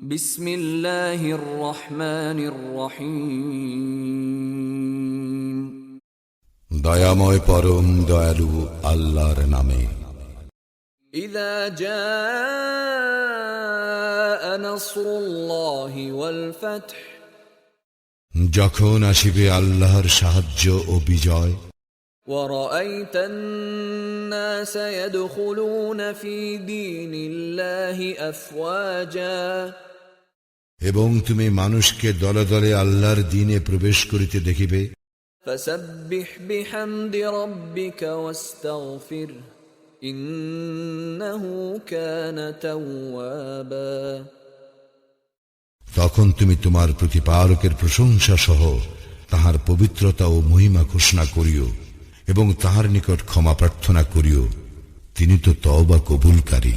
বিসমিল্লাহির রহমানির রহিম। দয়াময় পরম দয়ালু আল্লাহর নামে। ইযা জাআ নাসরুল্লাহি ওয়াল ফাতহ, যখন আসিবে আল্লাহর সাহায্য ও বিজয়। وَرَأَيْتَ النَّاسَ يَدْخُلُونَ فِي دِينِ اللَّهِ أَفْوَاجًا, এবং তুমি মানুষকে দলে দলে আল্লাহর দ্বীনে প্রবেশ করিতে দেখিবে। فَسَبِّحْ بِحَمْدِ رَبِّكَ وَاسْتَغْفِرْهُ إِنَّهُ كَانَ تَوَّابًا। তখন তুমি তোমার প্রতিপালকের প্রশংসা সহ তাহার পবিত্রতা ও মহিমা ঘোষণা করিও এবং তাহার নিকট ক্ষমা প্রার্থনা করিও, তিনি তো তওবা কবুলকারী।